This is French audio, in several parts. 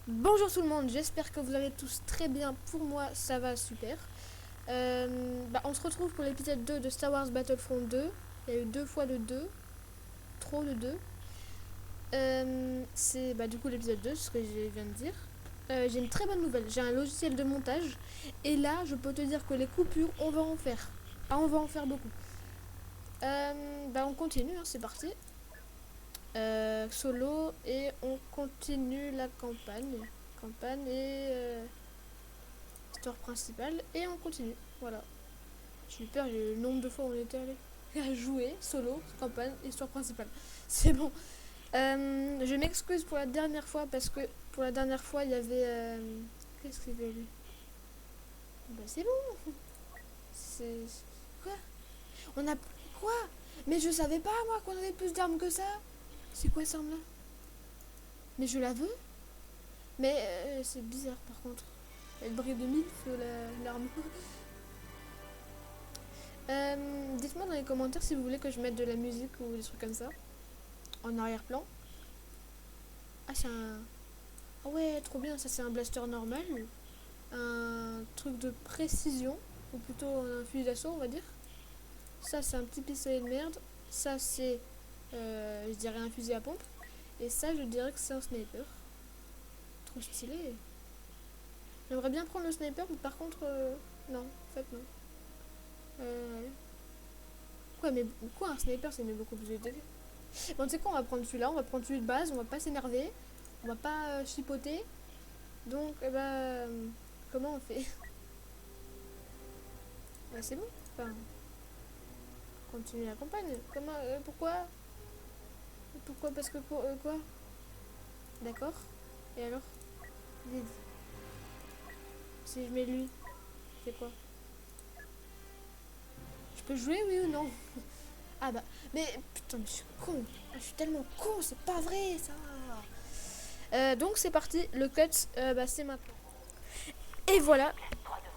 Bonjour tout le monde, j'espère que vous allez tous très bien. Pour moi, ça va super. On se retrouve pour l'épisode 2 de Star Wars Battlefront 2. Il y a eu deux fois de 2, trop de 2. C'est du coup l'épisode 2, ce que je viens de dire. J'ai une très bonne nouvelle, j'ai un logiciel de montage. Et là, je peux te dire que les coupures, on va en faire. Ah, on va en faire beaucoup. On continue, hein, c'est parti. Solo et on continue la campagne. Campagne et histoire principale et on continue. Voilà. J'ai eu peur, le nombre de fois où on était allé à jouer, solo, campagne, histoire principale. C'est bon. Je m'excuse pour la dernière fois parce que pour la dernière fois il y avait. Qu'est-ce qu'il y avait lui? C'est bon. C'est. Quoi? On a. Quoi? Mais je savais pas moi qu'on avait plus d'armes que ça. C'est quoi cette arme là? Mais je la veux. Mais c'est bizarre par contre. Elle brille de mille feux l'arme. Dites-moi dans les commentaires si vous voulez que je mette de la musique ou des trucs comme ça. En arrière-plan. Ah c'est un... Ah ouais trop bien, ça c'est un blaster normal. Un truc de précision. Ou plutôt un fusil d'assaut on va dire. Ça c'est un petit pistolet de merde. Ça c'est... je dirais un fusil à pompe. Et ça je dirais que c'est un sniper. Trop stylé. J'aimerais bien prendre le sniper mais par contre... non, en fait non. Quoi, mais quoi, un sniper c'est beaucoup plus utile. Bon, tu sais quoi, on va prendre celui-là, on va prendre celui de base, on va pas s'énerver, on va pas chipoter. Donc, comment on fait? C'est bon. Enfin, continue la campagne. Comment, pourquoi? Pourquoi? Parce que quoi? D'accord. Et alors? Vide. Si je mets lui, c'est quoi? Je peux jouer, oui ou non? Ah bah, mais putain, mais je suis con. Je suis tellement con, c'est pas vrai ça. Donc c'est parti, le cut, c'est maintenant. Et voilà,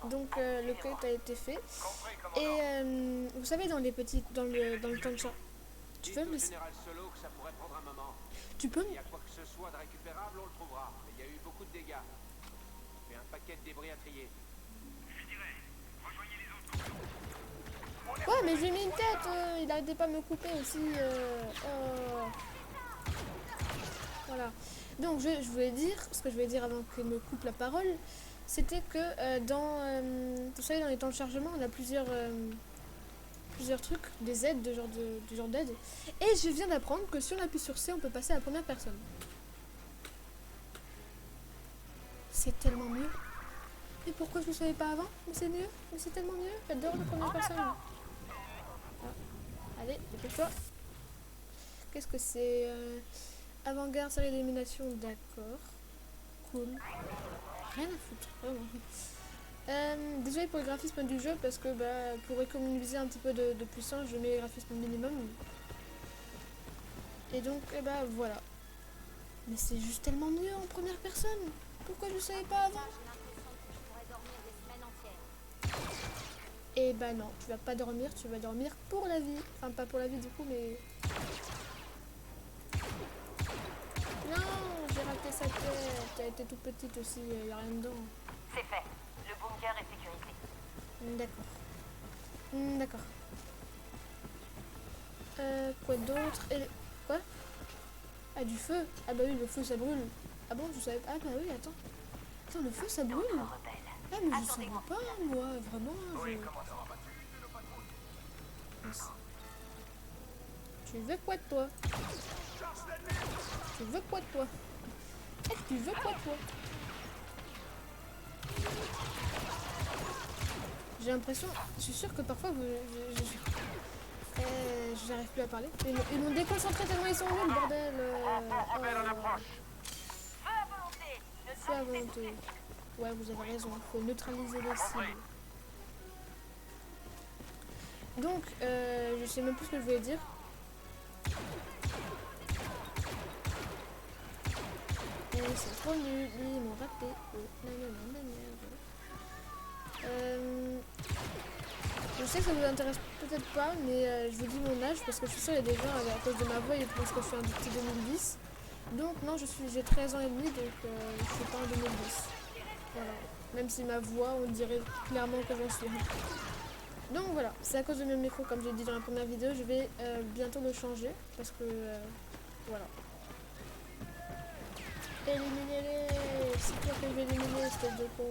donc le cut a été fait. Et vous savez dans les petits, dans le temps de chat, tu peux me laisser... Tu peux me... Il y a quoi que ce soit de récupérable, on le trouvera. Il y a eu beaucoup de dégâts. J'ai un paquet de débris à trier. Ouais mais j'ai mis une tête, il arrêtait pas de me couper aussi. Voilà. Donc je voulais dire, ce que je voulais dire avant qu'il me coupe la parole, c'était que vous savez dans les temps de chargement on a plusieurs trucs, des aides, de genre d'aide. Et je viens d'apprendre que si on appuie sur C, on peut passer à la première personne. C'est tellement mieux. Mais pourquoi je ne le savais pas avant? Mais c'est mieux, mais c'est tellement mieux. J'adore la première personne. Ah. Allez, dépêche-toi. Qu'est-ce que c'est avant-garde, série d'élimination, d'accord. Cool. Rien à foutre, vraiment. Désolé pour le graphisme du jeu parce que pour économiser un petit peu de puissance, je mets le graphisme minimum. Et donc, voilà. Mais c'est juste tellement mieux en première personne. Pourquoi je ne savais pas avant? Et non, tu vas pas dormir, tu vas dormir pour la vie. Enfin, pas pour la vie du coup, mais... Non, j'ai raté sa tête. Elle était toute petite aussi, y a rien dedans. C'est fait. Le bunker est sécurisé. D'accord. D'accord. Quoi d'autre? Quoi? Ah, du feu. Ah bah oui, le feu ça brûle. Ah bon, je savais pas. Ah bah oui, attends. Attends, le feu ça brûle. Ah mais je savais pas, moi, vraiment. Tu veux quoi de toi? Tu veux quoi de toi? Tu veux quoi de toi? J'ai l'impression, je suis sûre que parfois j'arrive plus à parler. Ils m'ont déconcentré tellement ils sont nuls, bordel. Feu à volonté. Ouais, vous avez raison, il faut neutraliser les cibles. Donc, je sais même plus ce que je voulais dire. Et c'est trop nul, ils m'ont raté. Je sais que ça vous intéresse peut-être pas, mais je vous dis mon âge parce que je suis sûre qu'il y a des gens à cause de ma voix ils pensent que je suis un petit 2010. Donc non, j'ai 13 ans et demi, donc je suis pas en 2010. Voilà. Même si ma voix, on dirait clairement que j'en suis. Donc voilà, c'est à cause de mon micro, comme j'ai dit dans la première vidéo, je vais bientôt le changer. Parce que, voilà. Éliminez-les! C'est toi que je vais éliminer, espèce de con.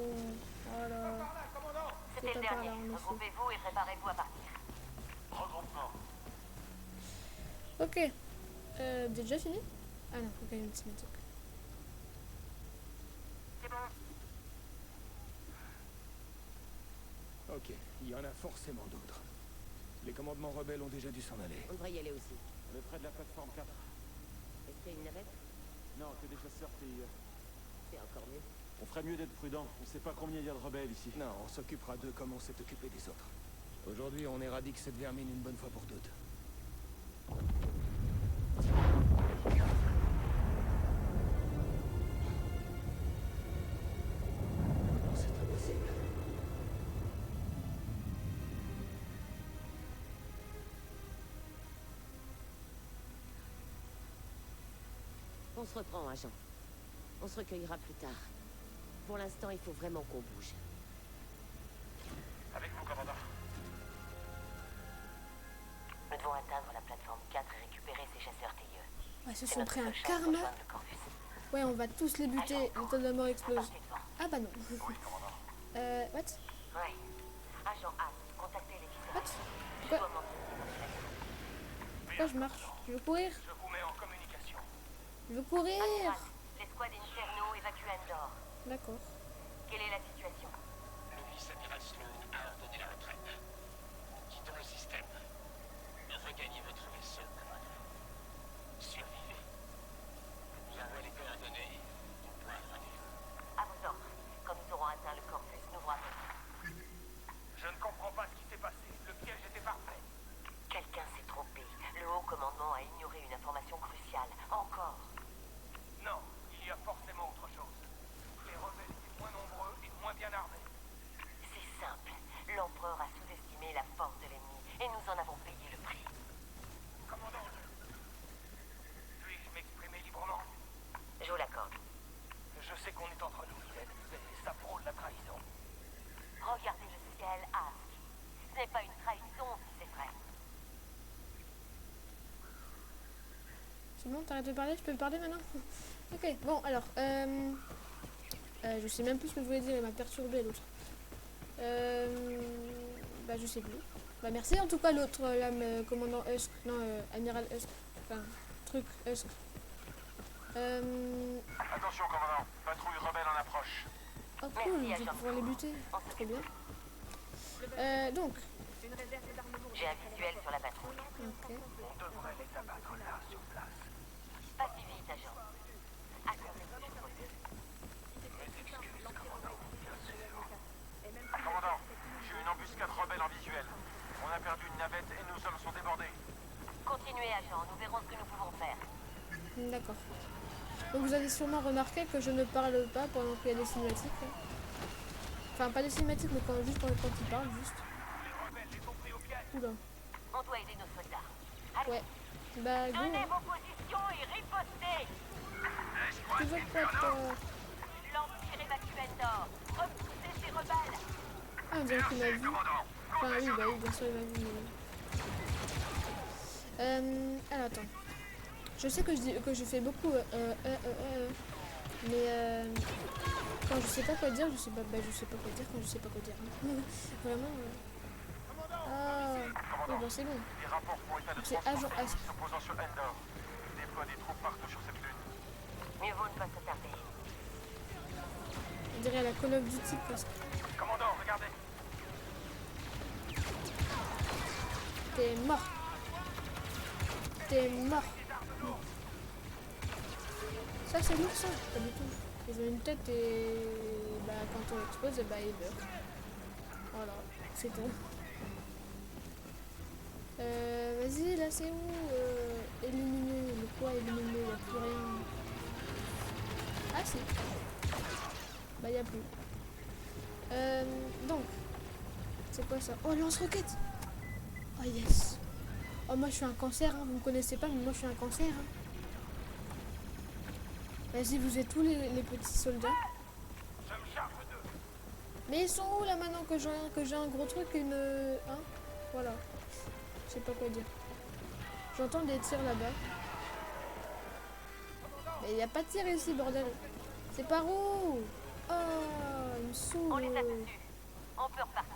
Voilà. C'était le pas par là, dernier. en effet. Regroupez-vous et préparez-vous à partir. Regroupement. Ok. Déjà fini? Ah non, faut quand même une cinématique. C'est bon. Ok, il y en a forcément d'autres. Les commandements rebelles ont déjà dû s'en aller. On devrait y aller aussi. On est près de la plateforme 4. Est-ce qu'il y a une navette? Non, que des chasseurs TIE. C'est encore mieux. On ferait mieux d'être prudent. On sait pas combien il y a de rebelles ici. Non, on s'occupera d'eux comme on s'est occupé des autres. Aujourd'hui, on éradique cette vermine une bonne fois pour toutes. C'est impossible. On se reprend, agent. On se recueillera plus tard. Pour l'instant, il faut vraiment qu'on bouge. Avec vous, commandant. Nous devons atteindre la plateforme 4 et récupérer ces chasseurs TIE. Ouais, ils se C'est sont notre pris un seule chance pour karma. joindre le campus. Ouais, on va tous les buter. L'étoile de la mort explose. Partez devant. Ah bah non. Oui, commandant. What? Ouais. Agent A, contactez les What? viseurs. Je Pourquoi? dois monter. Pourquoi je marche? Je veux courir. Je vous mets en communication. Je veux courir. Amiral, l'escouade Inferno évacue Endor. D'accord. Quelle est la situation? Le vice-amiral Sloan a ordonné la retraite. Quittons le système. Regagnez votre vaisseau, commandant. Survivez. Il envoie les coordonnées. À vos ordres. Quand nous aurons atteint le campus, nous vous rappellerons. Je ne comprends pas ce qui s'est passé. Le piège était parfait. Quelqu'un s'est trompé. Le haut commandement a ignoré une information cruciale. Encore. Non, il y a forcément autre chose. Les rebelles étaient moins nombreux et moins bien armés. C'est simple. L'empereur a sous-estimé la force de l'ennemi et nous en avons payé le prix. Commandant, puis-je m'exprimer librement? Je vous l'accorde. Je sais qu'on est entre nous, Ted, mais ça frôle la trahison. Regardez le ciel, Ask. Ce n'est pas une trahison si c'est vrai. C'est bon, t'arrêtes de parler? Je peux parler maintenant? Ok, bon, alors, je sais même plus ce que je voulais dire, il m'a perturbé l'autre. Bah, je sais plus. Bah, merci en tout cas l'autre, l'âme commandant Husk, non, amiral Husk, enfin, truc Husk. Attention, commandant. Patrouille rebelle en approche. Oh cool, Merci, je vais agent. pouvoir les buter, trop bien. Donc, J'ai un visuel sur la patrouille. ok. On devrait les abattre là, sur place. Pas si vite, agent. Attendez que je pose. Mes excuses, commandant. Bien sûr. Commandant, j'ai une embuscade rebelle en visuel. On a perdu une navette et nos hommes sont débordés. Continuez, agent. Nous verrons ce que nous pouvons faire. D'accord. Donc vous avez sûrement remarqué que je ne parle pas pendant qu'il y a des cinématiques. Enfin, pas des cinématiques, mais juste quand il parle, juste. Les rebelles les ont pris au piège. Oula. On doit aider nos soldats. Allez, Ouais. Bah, go. tenez vos positions et ripostez. Toujours pas de... L'Empire évacue Endor. Repoussez ces rebelles. Ah, on dirait qu'il m'a vu. Enfin, oui, bah oui, bien sûr, il m'a vu. Alors, attends. Je sais que je fais beaucoup mais quand je sais pas quoi dire, je sais pas quoi dire quand je sais pas quoi dire. Vraiment. Ah, oui, bon, c'est bon. Des rapports font état de C'est agent transports Ask. s'opposant sur Endor. Ils déploient des troupes partout sur cette lune. Mieux vaut ne pas se tarder. On dirait à la Call of Duty presque. Commandant, regardez. T'es mort. T'es mort. Ça c'est lourd ça, pas du tout. Ils ont une tête et bah, quand on l'expose, bah, ils meurent. Voilà, c'est tout. Vas-y, là c'est où éliminer, le quoi éliminer, y'a plus rien. Ah si. Bah y'a plus. Donc, c'est quoi ça? Oh, lance-roquette. Oh yes. Oh moi je suis un cancer, hein. Vous me connaissez pas mais moi je suis un cancer. Hein. Vas-y, vous êtes tous les petits soldats. Je me charge d'eux. Mais ils sont où là maintenant que j'ai un gros truc, une... Hein? Voilà. Je sais pas quoi dire. J'entends des tirs là-bas. Mais il n'y a pas de tir ici, bordel. C'est par où? Oh, il me saoule. On les a dessus. On peut repartir.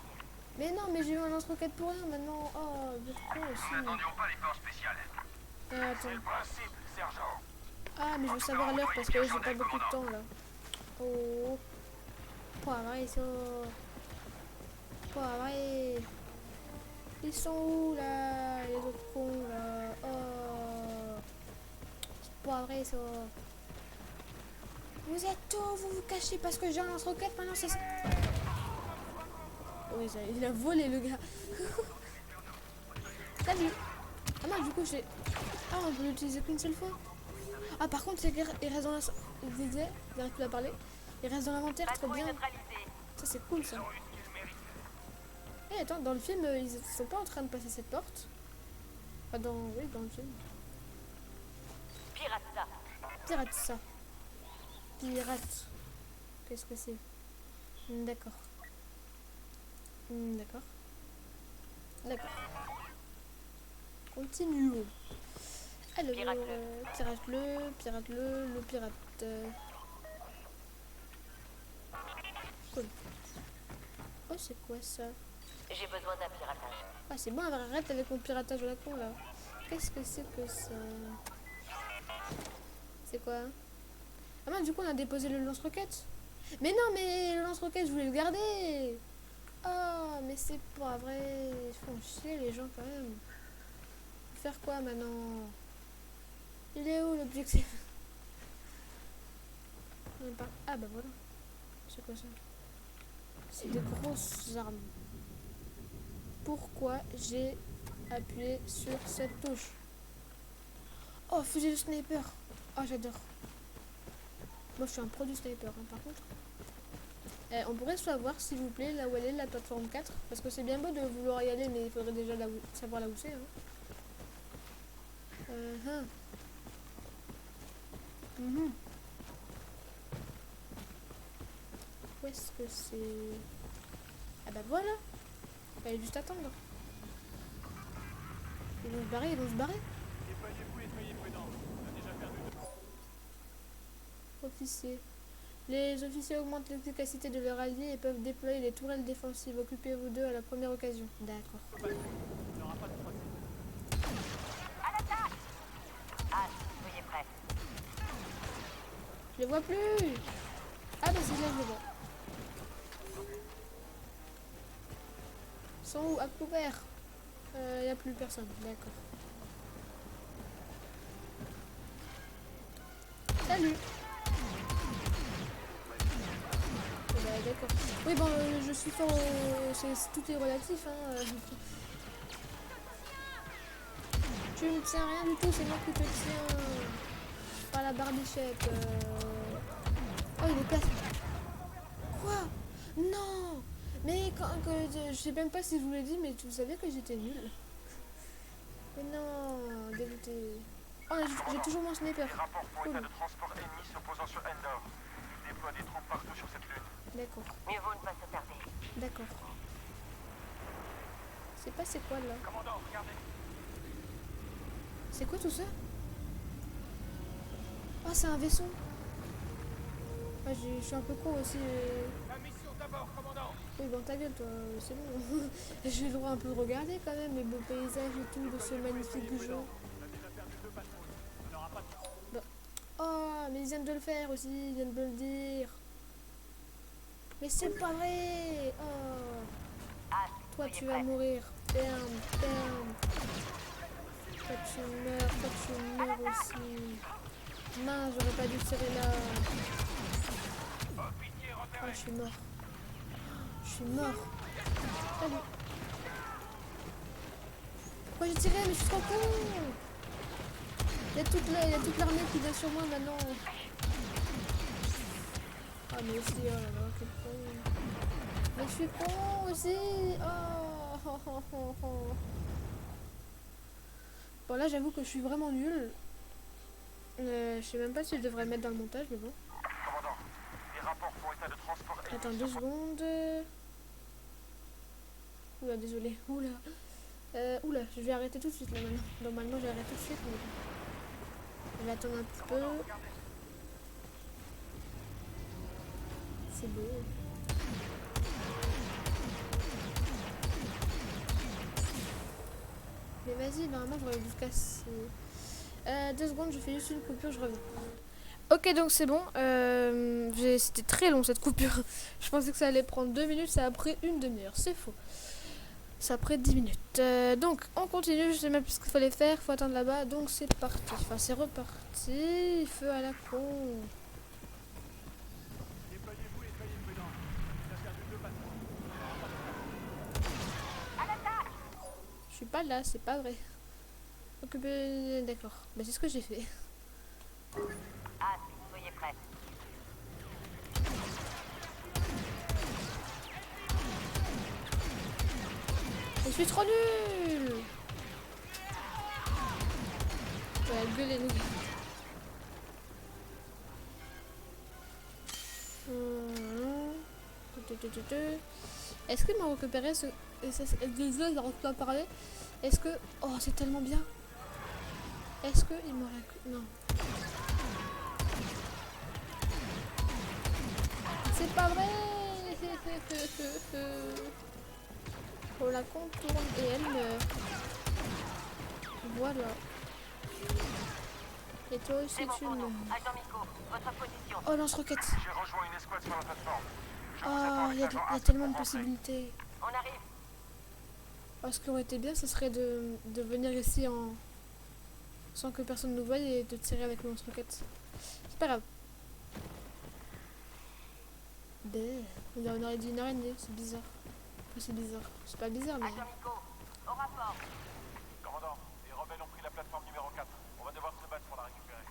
Mais non, mais j'ai eu un lance-roquette pour rien maintenant. Oh, vous êtes con aussi. N'attendions pas les forces spéciales. Ah, C'est attends. le principe, sergent. Ah, mais je veux savoir l'heure parce que j'ai pas beaucoup de temps là. Oh. Pas vrai, ça. Pas vrai. Ils sont où là, les autres cons là? Oh. C'est pas vrai, ça. Vous êtes où? Vous vous cachez parce que j'ai un lance-roquette maintenant, c'est ça? Oui, ça, il a volé le gars. Salut. Ah non, du coup, j'ai... Ah, on peut l'utiliser qu'une seule fois. Ah, par contre, il reste dans la... Il disait, j'arrive plus à parler. Il reste dans l'inventaire, trop Patrouille bien. neutralisée. Ça, c'est cool, ça. Eh, attends, dans le film, ils sont pas en train de passer cette porte? Ah, oui, dans le film. Pirate ça. Pirate, ça. Pirate. Qu'est-ce que c'est? D'accord. D'accord. D'accord. Continuons. Alors, pirate-le, le pirate. Cool. Oh, c'est quoi ça? J'ai besoin d'un piratage. Ah, c'est bon, arrête avec mon piratage à la con là. Qu'est-ce que c'est que ça? C'est quoi? Ah, mais du coup, on a déposé le lance-roquette. Mais non, mais le lance-roquette, je voulais le garder. Ah, mais c'est pas vrai. Ils font chier les gens quand même. Faire quoi maintenant? Il est où l'objectif? Ah bah voilà. C'est quoi ça? C'est des grosses armes. Pourquoi j'ai appuyé sur cette touche? Oh, fusil de sniper. Oh, j'adore. Moi, je suis un pro du sniper, hein, par contre. On pourrait savoir, s'il vous plaît, là où elle est, la plateforme 4. Parce que c'est bien beau de vouloir y aller, mais il faudrait déjà savoir là où c'est. Hein. Où est-ce que c'est? Ah bah voilà. Il fallait juste attendre. Ils vont se barrer, ils vont se barrer. Officier. Les officiers augmentent l'efficacité de leur allié et peuvent déployer des tourelles défensives. Occupez-vous d'eux à la première occasion. D'accord. À l'attaque. Ah, soyez prêts. Je les vois plus. Ah bah c'est bien, je les vois. Ils sont où? À couvert. Il n'y a plus personne. D'accord. Salut. Bah, d'accord. Oui, bon, je suis fort. Tout est relatif. Hein. Tu me tiens rien du tout, c'est moi qui te tiens. Pas la barbichette. Oh, il est placé. Quoi? Non. Mais je sais même pas si je vous l'ai dit, mais vous savez que j'étais nulle. Mais non, dégoûté. Oh, j'ai toujours mon sniper. Des rapports pour Cool. état de transport ennemi s'opposant sur Endor. Ils déploient des troupes partout sur cette lune. D'accord, Mieux vaut ne pas se tarder. d'accord. C'est pas c'est quoi là? Commandant, regardez. C'est quoi tout ça? Oh, c'est un vaisseau. Ah, je suis un peu con aussi. La mission d'abord, commandant. Oui, dans ta gueule, toi, c'est bon. J'ai le droit un peu de regarder quand même les beaux paysages et tout de ce magnifique jeu. Bah. Oh, mais ils viennent de le faire aussi, ils viennent de le dire. Mais c'est pas vrai. Oh. Ah, Toi, soyez tu vas prêts. mourir. Bam, bam. Toi, tu meurs aussi. Mince, j'aurais pas dû tirer là. Ah, je suis mort. Je suis mort. Salut. Pourquoi j'ai tiré? Mais je suis trop con. Il y a toute l'armée qui vient sur moi maintenant. Ah, mais aussi, oh là là, quel con. Mais je suis con aussi. Oh. Bon, là, j'avoue que je suis vraiment nulle. Je sais même pas si je devrais le mettre dans le montage, mais bon. Commandant, les rapports font état de transport ennemi Attends sur 2 secondes. Oula, désolé. Oula. Oula, je vais arrêter tout de suite là maintenant. Normalement, j'arrête tout de suite, mais bon. Je vais attendre un petit peu. C'est beau. Mais vas-y, normalement, j'aurais dû se casser. 2 secondes, je fais juste une coupure, je reviens. Ok, donc c'est bon. C'était très long cette coupure. Je pensais que ça allait prendre 2 minutes, ça a pris une demi-heure. C'est faux. Ça a pris 10 minutes. Donc, on continue. Je sais même plus ce qu'il fallait faire. Faut attendre là-bas. Donc, c'est parti. Enfin, c'est reparti. Feu à la con. Déployez-vous et soyez prudents. On a perdu 2 patrons. Je suis pas là, c'est pas vrai. Occupé. D'accord. Bah, c'est ce que j'ai fait. Ah, soyez prêts. Je suis trop nulle. Ouais, gueulez-nous. Est-ce qu'ils m'ont récupéré ce... Désolé, j'arrive pas à parler. Est-ce que... Oh, c'est tellement bien. Est-ce qu'ils m'ont récupéré... Non. C'est pas vrai. On la contourne et elle meurt. Voilà. Et toi aussi C'est bon tu pour meurs. nous. Agent Miko, votre position. Oh, lance-roquette. J'ai rejoint une escouade sur la plateforme. Je vous attends Oh, avec il y a l'agent Haas tellement de pour rentrer. possibilités. On arrive. Oh, ce qui aurait été bien, ce serait de venir ici en... sans que personne nous voie et de tirer avec le lance-roquette. C'est pas grave. On aurait dit une araignée, c'est bizarre. Enfin, c'est bizarre. C'est pas bizarre, mais... Agent Miko, au rapport. Commandant, les rebelles ont pris la plateforme numéro 4. On va devoir se battre pour la récupérer.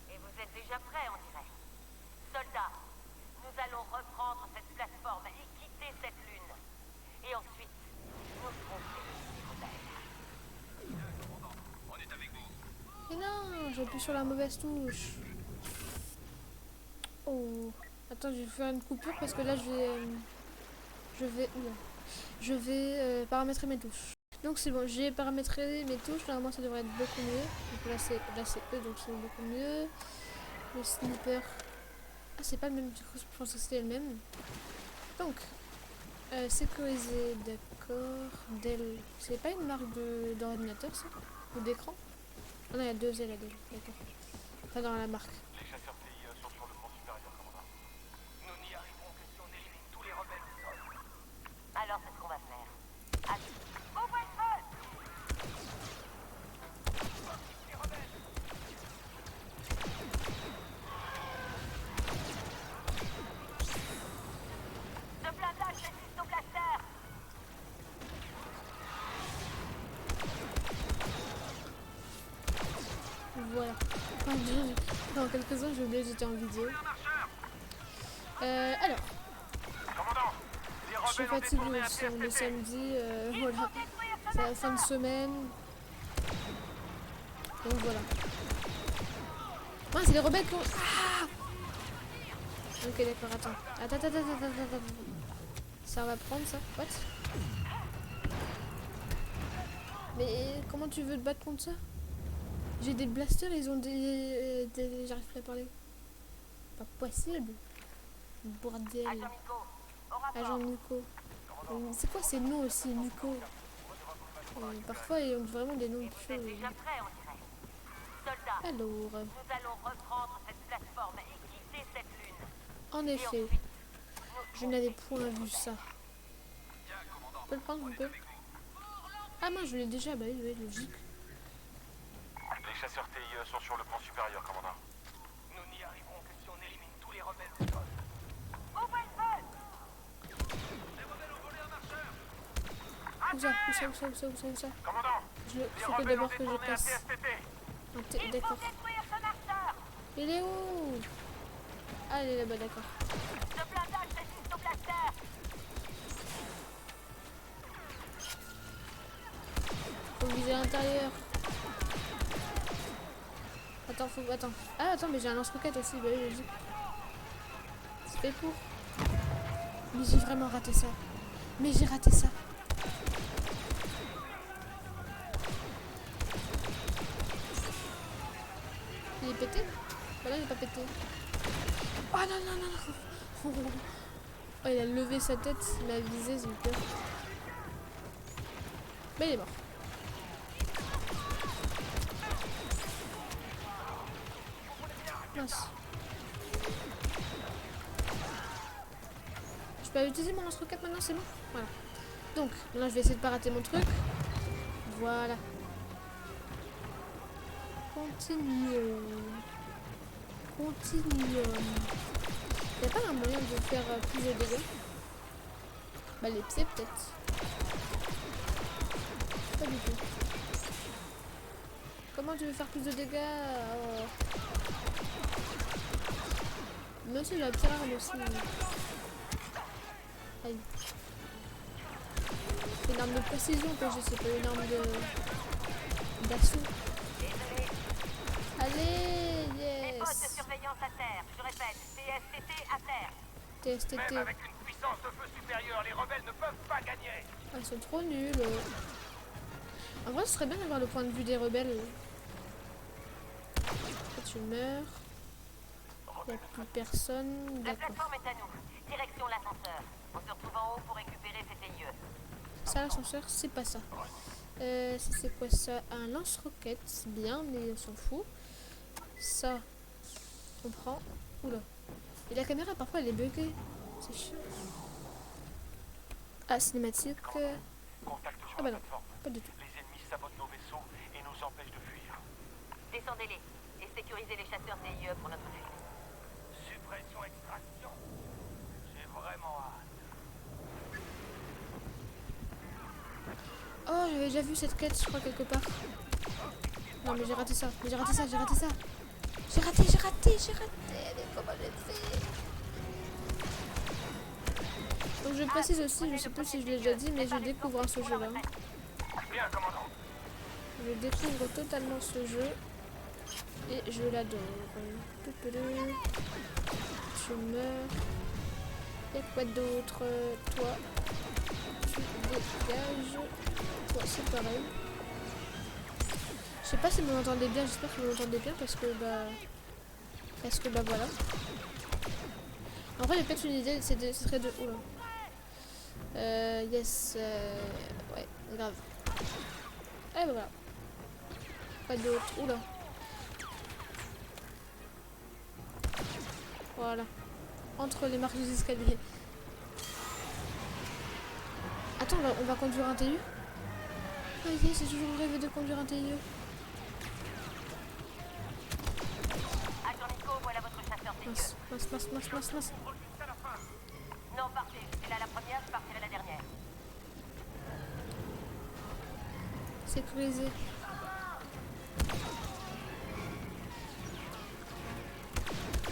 Et vous êtes déjà prêts, on dirait. Soldats, nous allons reprendre cette plateforme et quitter cette lune. Et ensuite, nous serons les rebelles. On est avec vous. Mais non, j'appuie sur la mauvaise touche. Oh. Attends, je vais faire une coupure parce que là, je vais paramétrer mes touches. Donc c'est bon, j'ai paramétré mes touches. Normalement, ça devrait être beaucoup mieux. Donc là, c'est E, donc c'est beaucoup mieux. Le sniper. Ah, c'est pas le même. Je pense que c'était le même. Donc, sécurisé, d'accord. Dell. C'est pas une marque d'ordinateur, ça? Ou d'écran? Ah non, il y a 2 L là-dedans. D'accord. Pas dans la marque. Les chasseurs TIE sont sur le pont supérieur, commandant. Nous n'y arriverons que si on élimine tous les rebelles au sol. Alors, c'est ce qu'on va faire. Allez, ouvrez le feu! Les rebelles. Ce blindage résiste au blaster! Voilà. Dans quelques-uns, j'ai oublié que j'étais en vidéo. Alors, Commandant, les je suis rebelles ont fatiguée détourné un aussi, on est TSTT. samedi, voilà. C'est la fin de semaine. Donc voilà. Ah, c'est les rebelles qui ont... Ah, ok, d'accord, attends. Attends. Ça va prendre ça. What? Mais comment tu veux te battre contre ça? J'ai des blasters, ils ont des... J'arrive plus à parler. Pas possible. Bordel. Agent Miko, au rapport. Agent Nico. C'est quoi ces noms aussi, Nico? Parfois, ils ont vraiment des noms Vous êtes chauds. déjà prêts, on dirait. Soldats, Alors, nous allons reprendre cette plateforme et quitter cette lune. en Et effet, ensuite, je n'avais point vu ça. On peut le prendre, on peut? Ah mince, je l'ai déjà, bah oui, logique. Les chasseurs TIE sont sur le pont supérieur, commandant. Nous n'y arriverons que si on élimine tous les rebelles au sol. ouvrez le feu! Les rebelles ont volé un marcheur. Où ça? Commandant, Il les faut que rebelles ont d'abord que je détourné un passe. TSTT. Il faut D'accord. détruire ce marcheur! Il est où? Ah, il est là-bas, d'accord. Ce blindage résiste au blaster! Faut viser à l'intérieur. Attends, faut... Attends. Ah, attends, mais j'ai un lance-roquette aussi. Bah oui, logique. C'est fait pour. Mais j'ai vraiment raté ça. Mais j'ai raté ça. Il est pété? Bah là, il est pas pété. Oh non, non, non, non. Oh, il a levé sa tête, il a visé, j'ai eu peur. Mais il est mort. Mince. Je peux utiliser mon lance-roquette maintenant, c'est bon? Voilà. Donc, maintenant je vais essayer de pas rater mon truc. Voilà. Continuons. Continuons. Il n'y a pas un moyen de faire plus de dégâts? Bah les pieds peut-être. Pas du tout. Comment tu veux faire plus de dégâts? Monsieur la pire arme aussi. Aïe. C'est une arme de précision que je sais pas, une arme d'assaut. Allez, Les postes de yes. surveillance à terre. Je répète, TSTT à terre. TSTT. Même avec une puissance de feu supérieure, les rebelles ne peuvent pas gagner. Ah, ils sont trop nuls. En vrai, ce serait bien d'avoir le point de vue des rebelles. Toi, tu meurs. Il n'y a plus personne. La D'accord. plateforme est à nous. Direction l'ascenseur. On se retrouve en haut pour récupérer ces TIE. Ça, l'ascenseur, c'est pas ça. C'est quoi ça? Un lance-roquette, c'est bien, mais on s'en fout. Ça, on prend. Oula. Et la caméra, parfois, elle est buggée. C'est chiant. Ah, cinématique. Contact sur Ah bah la non, plateforme. pas du tout. Les ennemis sabotent nos vaisseaux et nous empêchent de fuir. Descendez-les et sécurisez les chasseurs TIE pour notre fuite. Suppression extraction. J'ai vraiment hâte. Oh, j'avais déjà vu cette quête, je crois, quelque part. Non, mais j'ai raté ça. Mais j'ai raté ça, j'ai raté ça. J'ai raté. Mais comment j'ai fait? Donc je précise aussi, je sais plus si je l'ai déjà dit, mais je découvre ce jeu-là. Bien, commandant. Je découvre totalement ce jeu. Et je l'adore. Tu meurs. Y'a quoi d'autre? Toi, tu dégages. Toi, c'est pareil. Je sais pas si vous m'entendez bien, j'espère que vous m'entendez bien parce que bah voilà. En vrai, j'ai peut-être une idée, ce serait de. Oula. Yes. Ouais, grave. Et bah voilà. Pas d'autre. Oula. Voilà. Entre les marches des escaliers. Attends, on va conduire un TU? Ah yes, j'ai toujours rêvé de conduire un TU. Agent Nico, voilà votre chasseur TIE. Mince. Non, partez. C'est là la première, je partirai la dernière. Sécurisé.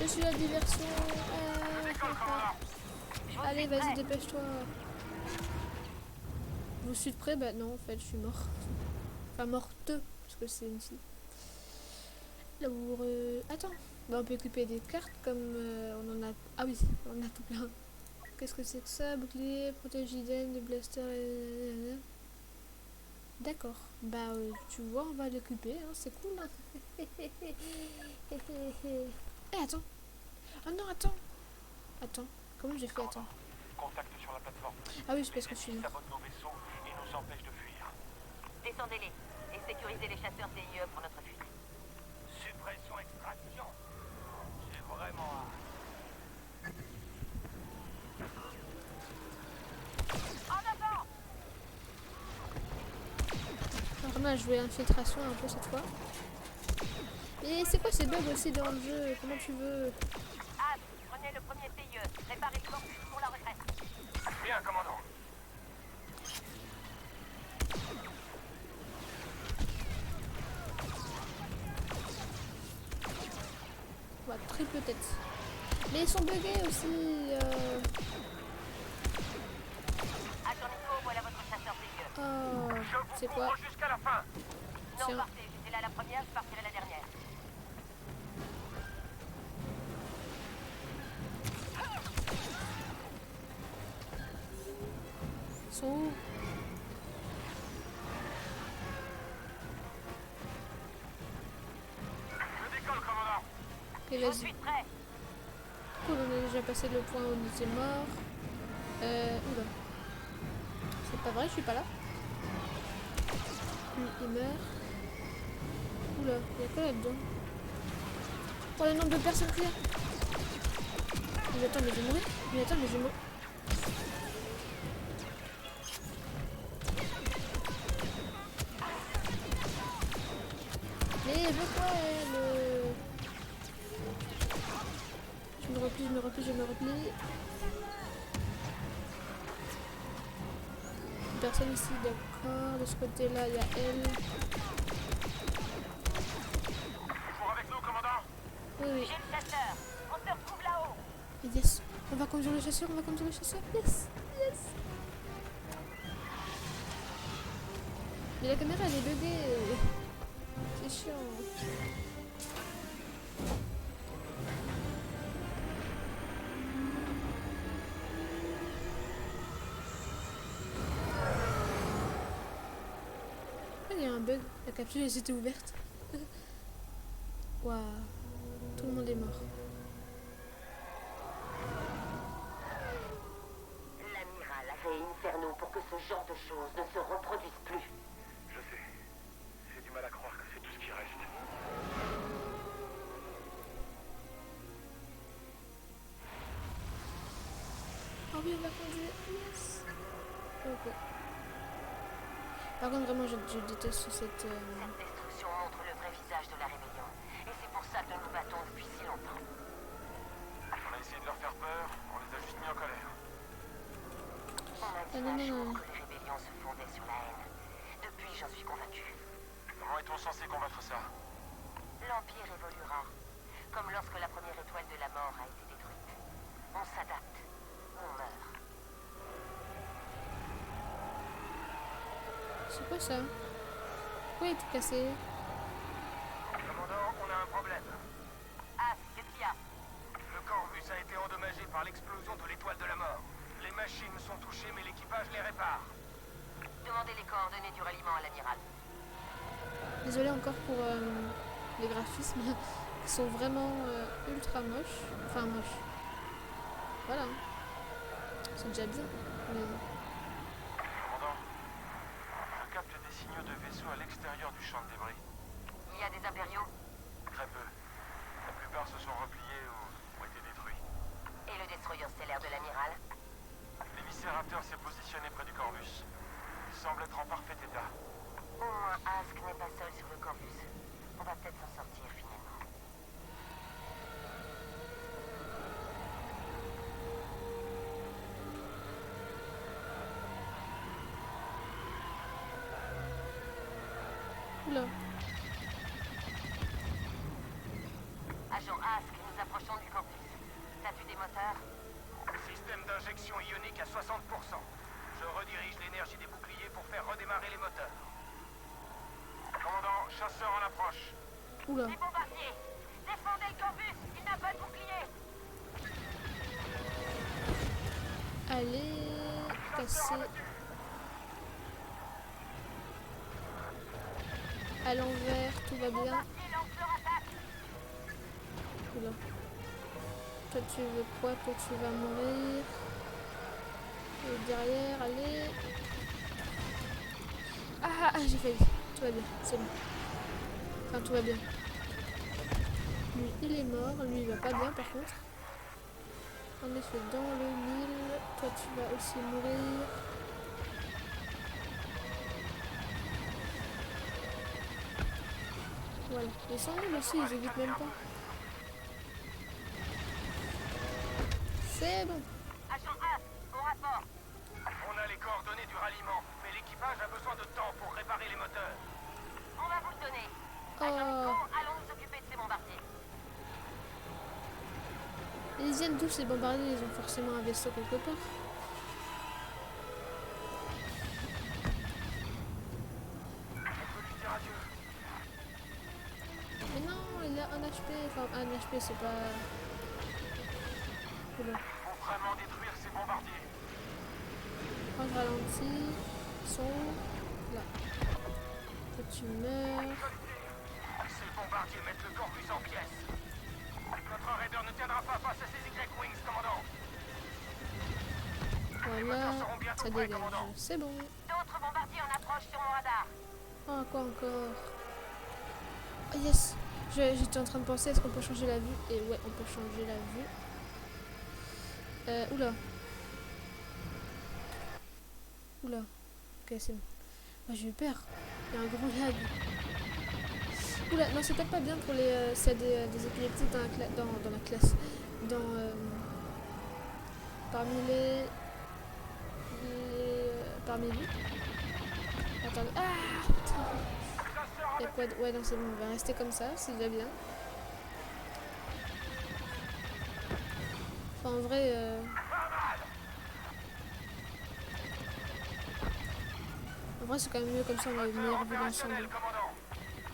Je suis la diversion. Allez, vas-y, dépêche-toi. Vous êtes prêts? Bah non, en fait, je suis morte. Enfin, morte, parce que c'est une fille. Attends, bah, on peut occuper des cartes comme on en a... Ah oui, on en a tout plein. Qu'est-ce que c'est que ça? Bouclier, protège Iden, des blasters et... D'accord. Bah, tu vois, on va l'occuper, hein, c'est cool. Hein. Attends. Ah non, attends. Attends, comment j'ai fait? Attends. Contact sur la plateforme. Ah oui, c'est parce que je suis... Les sabotent nos vaisseaux et nous empêchent de fuir. Descendez-les et sécurisez les chasseurs TIE pour notre fuite. Suppression extraction. J'ai vraiment hâte. En avant! Alors on a joué infiltration un peu cette fois. Et c'est quoi ces bugs aussi dans le jeu? Comment tu veux? Ah, prenez le premier TIE. Réparez le corpus pour la retraite. Bien, commandant. Ouais, triple tête. Mais ils sont buggés aussi. Agent Nico, voilà votre chasseur TIE. Oh, Je c'est vous quoi? couvre jusqu'à la fin. Non, Tiens. partez. J'étais là la première, je partirai la dernière. sont où? Je décolle, commandant. Ok, Je vas-y. suis prêt. Cool, on a déjà passé le point où on était mort. Oula. C'est pas vrai, je suis pas là. Lui, il meurt. Oula, il y a quoi là-dedans? Oh, le nombre de personnes qu'il y a. Mais attends, mais je vais mourir. Mais attends, mais je vais mourir. Mais pourquoi le... Je me replie, je me replie, je me replie. Personne ici, d'accord. De ce côté-là, il y a elle. Toujours avec nous, commandant. Oui, oui. J'ai le chasseur. On se retrouve là-haut. Yes. On va conduire le chasseur, on va conduire le chasseur. Yes. Yes. Mais la caméra, elle est buggée. C'est chiant. Il y a un bug, la capsule elle s'était ouverte. Waouh, tout le monde est mort. L'amiral a créé Inferno pour que ce genre de choses ne se reproduise plus. Je sais. J'ai du mal à croire que c'est tout ce qui reste. Oh oui, on va conduire, yes. Ok. Par contre, vraiment, je déteste cette... Cette destruction montre le vrai visage de la rébellion. Et c'est pour ça que nous nous battons depuis si longtemps. On a essayé de leur faire peur, on les a juste mis en colère. On a dit un jour que les rébellions se fondaient sur la haine. Depuis, j'en suis convaincu. Comment est-on censé combattre ça? L'Empire évoluera. Comme lorsque la première étoile de la mort a été détruite. On s'adapte. On meurt. C'est quoi ça? Pourquoi il est tout cassé? Commandant, on a un problème. Ah, qu'est-ce qu'il y a? Le Corvus a été endommagé par l'explosion de l'étoile de la mort. Les machines sont touchées, mais l'équipage les répare. Demandez les coordonnées du ralliement à l'amiral. Désolée encore pour les graphismes qui sont vraiment ultra moches. Enfin, moches. Voilà. C'est déjà bien. Mais... Commandant, je capte des signaux de vaisseaux à l'extérieur du champ de débris. Il y a des impériaux? Très peu. La plupart se sont repliés ou ont été détruits. Et le destroyer stellaire de l'amiral? L'émissérateur s'est positionné près du Corvus. Il semble être en parfait état. Au moins, Ask n'est pas seul sur le Corvus. On va peut-être s'en sortir finalement. Oula. Agent Ask, nous approchons du Corvus. Statut des moteurs? Système d'injection ionique à 60%. Je redirige l'énergie des boucliers pour faire redémarrer les moteurs. Commandant, chasseur en approche. Oula. Les bombardiers! Défendez le Corvus! Il n'a pas de bouclier! Allez, casser. À l'envers, tout va bien. Bombardier lance leur attaque! Oula. Toi, tu veux quoi? Toi, tu vas mourir. Et derrière, allez. Ah, j'ai failli. Tout va bien, c'est bon. Enfin, tout va bien. Lui, il est mort. Lui, il va pas bien, par contre. En effet, dans le Nil. Toi, tu vas aussi mourir. Voilà. Ils sont nuls aussi, ils évitent même pas. C'est bon. Agent Ask, au rapport! On a les coordonnées du ralliement, mais l'équipage a besoin de temps pour réparer les moteurs. On va vous le donner. Agent Oh. Nico, allons nous occuper de ces bombardiers. Ils viennent d'où ces bombardiers? Ils ont forcément un vaisseau quelque part. On peut lui dire adieu. Mais non, il a un HP. Enfin, un HP, c'est pas... Oula. Il faut vraiment détruire ces bombardiers. Quand je ralentis, ils sont là. Toi, tu meurs. Ces bombardiers mettent le Corvus en pièces. Notre raider ne tiendra pas face à ces Y-Wings, commandant. Voilà, ça dégage. C'est bon. D'autres bombardiers en approche sur mon radar. Ah, quoi encore? Oh yes! J'étais en train de penser, est-ce qu'on peut changer la vue? Et ouais, on peut changer la vue. Oula. Oula. Ok, c'est bon. Ah, j'ai eu peur. Il y a un gros lag. Oula, non, c'est peut-être pas bien pour les... s'il y a des épileptiques dans la classe. Parmi parmi vous. Attendez. Ah, putain. Il y a quoi de... Ouais, non, c'est bon, on va rester comme ça, c'est déjà bien. Enfin, en vrai... En vrai, c'est quand même mieux comme ça, on a une meilleure vue d'ensemble.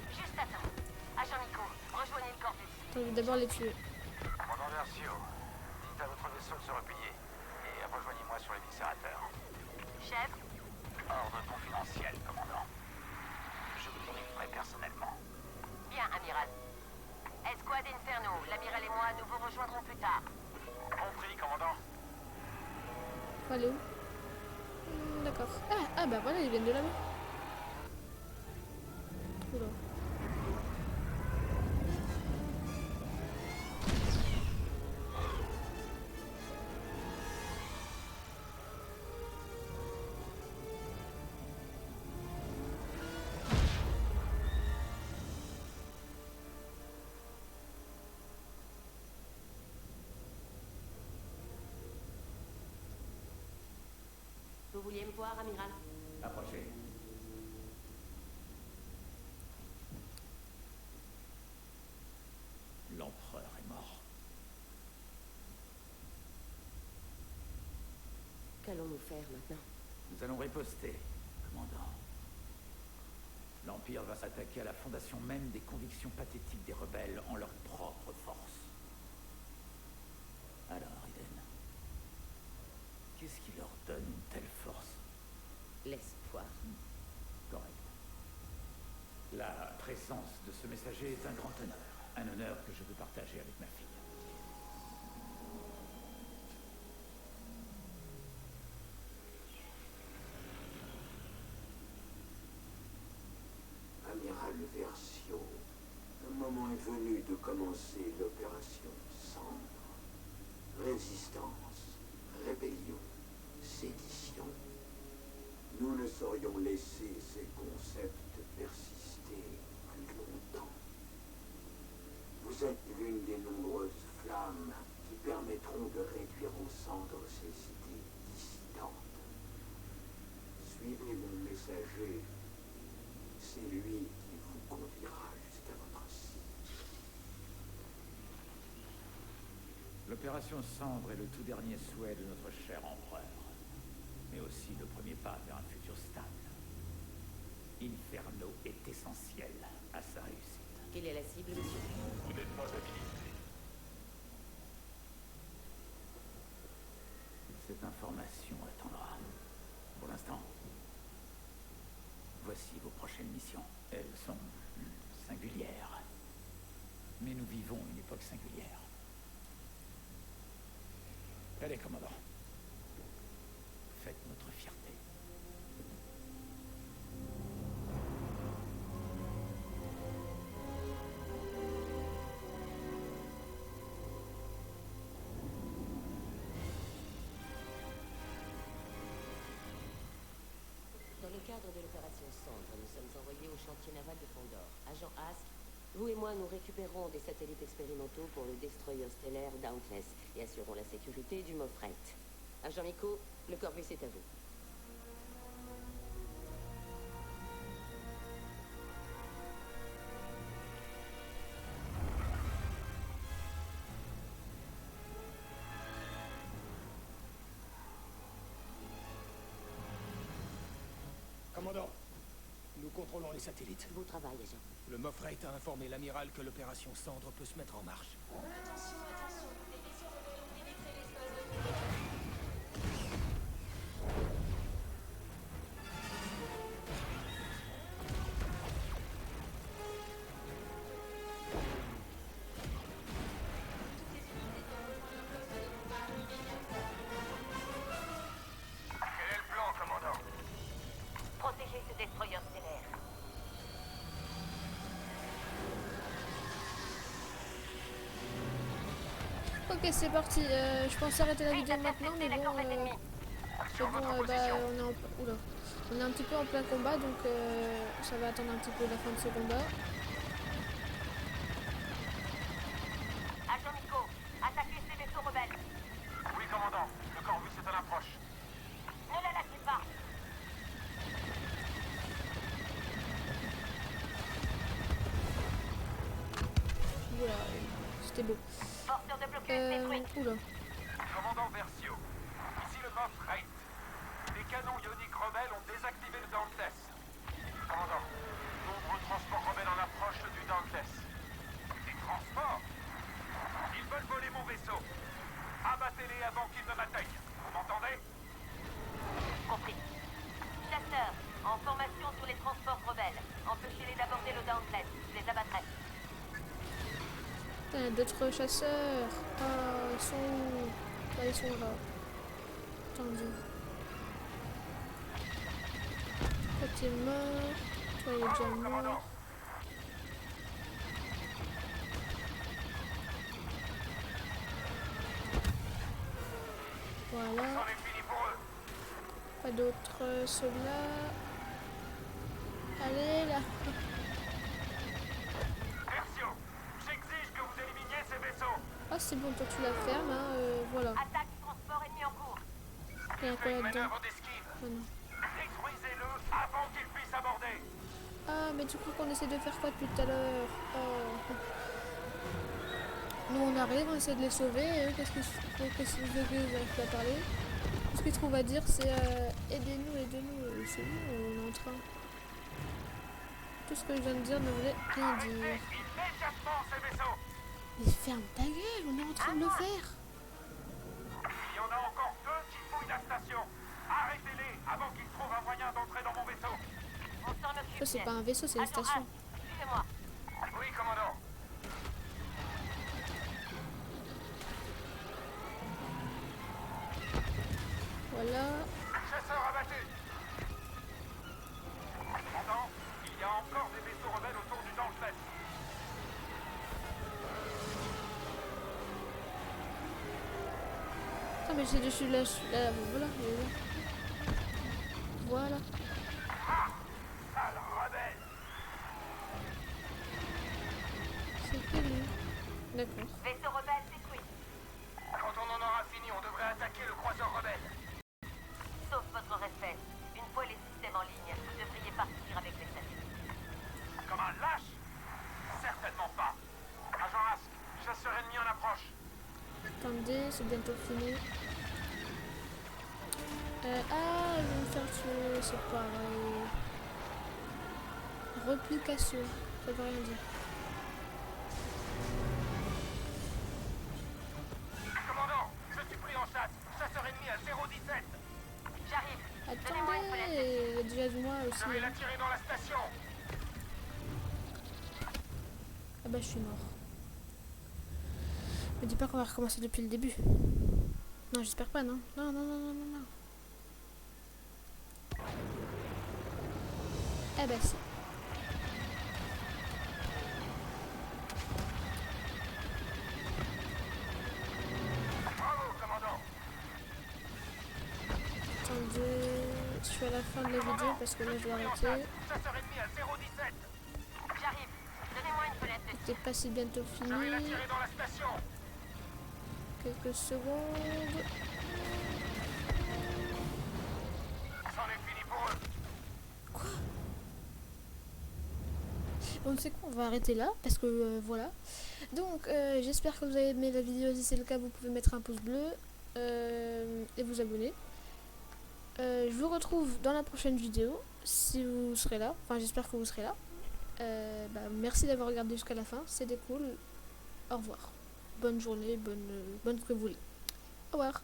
Juste attends. Agent Nico, rejoignez le Corvus. On va d'abord les tuer. Commandant Versio, dites à votre vaisseau de se replier. Et rejoignez-moi sur l'éviscérateur. Chef, Ordre confidentiel, commandant. Je vous dirigerai personnellement. bien, amiral. Escouade Inferno, l'amiral et moi nous vous rejoindrons plus tard. Compris, commandant. Faut aller où? D'accord. Ah bah voilà, ils viennent de là-bas. Oula. Vous vouliez me voir, amiral? Approchez. L'empereur est mort. Qu'allons-nous faire maintenant? Nous allons riposter, commandant. L'Empire va s'attaquer à la fondation même des convictions pathétiques des rebelles en leur propre force. Alors, Eden, qu'est-ce qui leur donne une telle force? L'espoir. Correct. La présence de ce messager est un grand honneur. Un honneur que je veux partager avec ma fille. Amiral Versio, le moment est venu de commencer l'opération Cendre. Résistance, rébellion, sédition. Nous ne saurions laisser ces concepts persister plus longtemps. Vous êtes l'une des nombreuses flammes qui permettront de réduire aux cendres ces idées dissidentes. Suivez mon messager. C'est lui qui vous conduira jusqu'à votre cible. L'opération Cendre est le tout dernier souhait de notre cher empereur, mais aussi le premier pas vers un futur stable. Inferno est essentiel à sa réussite. Quelle est la cible, monsieur? Vous n'êtes pas habilité. Cette information attendra. Pour l'instant, voici vos prochaines missions. Elles sont singulières. Mais nous vivons une époque singulière. Allez, commandant. Faites notre fierté. Dans le cadre de l'opération Cendre, nous sommes envoyés au chantier naval de Condor. Agent Ask, vous et moi, nous récupérons des satellites expérimentaux pour le destroyer stellaire Dauntless et assurons la sécurité du Mofret. Agent Miko, le Corvus est à vous. Commandant, nous contrôlons les satellites. Bon travail, agent. Le Mofrate a informé l'amiral que l'opération Cendre peut se mettre en marche. Attention, attention, des vaisseaux rebelles ont pénétré l'espace de Ok, c'est parti. Je pense arrêter la vidéo maintenant, mais bon, on est oula. On est un petit peu en plein combat, donc ça va attendre un petit peu la fin de ce combat. Agent Nico, attaquez ces vaisseaux rebelles. Oui, commandant. Le Corvus est à l'approche. Ne la lâchez pas. Voilà, c'était beau. Porteur de blocus détruit. Oula. Commandant Versio, ici le MOF Rate. Les canons ioniques rebelles ont désactivé le Dauntless. Commandant, nombreux transports rebelles en approche du Dauntless. Des transports? Ils veulent voler mon vaisseau. Abattez-les avant qu'ils ne m'atteignent. Vous m'entendez? Compris. Chasseurs, en formation sur les transports rebelles. Empêchez-les d'aborder le Dauntless. Je les abattrai. Putain, d'autres chasseurs. Ah, ils sont où? Là, ils sont là. Attendez. Toi, t'es mort. Toi, il est déjà mort. Voilà. C'en est fini pour eux. Pas d'autres soldats. Allez, là. Versio, j'exige que vous éliminiez ces vaisseaux. Ah, c'est bon, toi, tu la fermes, hein. Voilà. Attaque transport ennemi en cours. Il y a quoi Une là-dedans? manœuvre d'esquive. Ah, non. Détruisez-le avant qu'ils puissent aborder. Ah, mais tu crois qu'on essaie de faire quoi depuis tout à l'heure? Oh. Nous, on arrive, on essaie de les sauver, et eux, qu'est-ce qu'ils n'arrivent pas à parler? Tout ce qu'ils trouvent à dire, c'est aidez-nous, aidez-nous. C'est nous, on est en train. Tout ce que je viens de dire ne voulait rien Arrêtez dire. immédiatement ces vaisseaux. Mais ferme ta gueule, on est en train de le faire. Il y en a encore deux qui fouillent la station. Arrêtez-les avant qu'ils trouvent un moyen d'entrer dans mon vaisseau. On s'en occupe. Ça, c'est pas un vaisseau, c'est une Agent station. Ask, suivez-moi. Oui, commandant. Voilà. Chasseur abattu. Commandant, il y a encore des vaisseaux rebelles autour du Dauntless. Ah, mais c'est dessus là, voilà, il est là. Voilà. Sale rebelle. C'est fini. D'accord. Vaisseau rebelle détruit. Quand on en aura fini, on devrait attaquer le croiseur rebelle. Sauf votre respect. Une fois les systèmes en ligne, vous devriez partir avec les satellites. Comme un lâche? Certainement pas. Agent Ask, chasseur ennemi en approche. Attendez, c'est bientôt fini. Je vais me faire tuer, c'est pareil. Replication, ça veut rien dire. Commandant, je suis pris en chasse. Chasseur ennemi à 017. J'arrive. Donnez-moi une fenêtre. Attendez, il y a déjà de moi Je aussi. vais Hein. l'attirer dans la station. Ah bah je suis mort. Me dis pas qu'on va recommencer depuis le début. Non, j'espère pas, non. Non, non, non, non, non, non. Eh bah si. Bravo, commandant. Attendez, je suis à la fin de la vidéo parce que là je vais arrêter. Chasseur ennemi à 017. J'arrive. Donnez-moi une fenêtre. C'est pas si bientôt fini. Je vais l'attirer dans la station. Quelques secondes. C'en est fini pour eux. Quoi? Bon, c'est quoi, on va arrêter là parce que voilà. Donc j'espère que vous avez aimé la vidéo. Si c'est le cas, vous pouvez mettre un pouce bleu et vous abonner. Je vous retrouve dans la prochaine vidéo si vous serez là. Enfin, j'espère que vous serez là. Merci d'avoir regardé jusqu'à la fin, c'était cool. Au revoir. Bonne journée, bonne ce que vous voulez. Au revoir.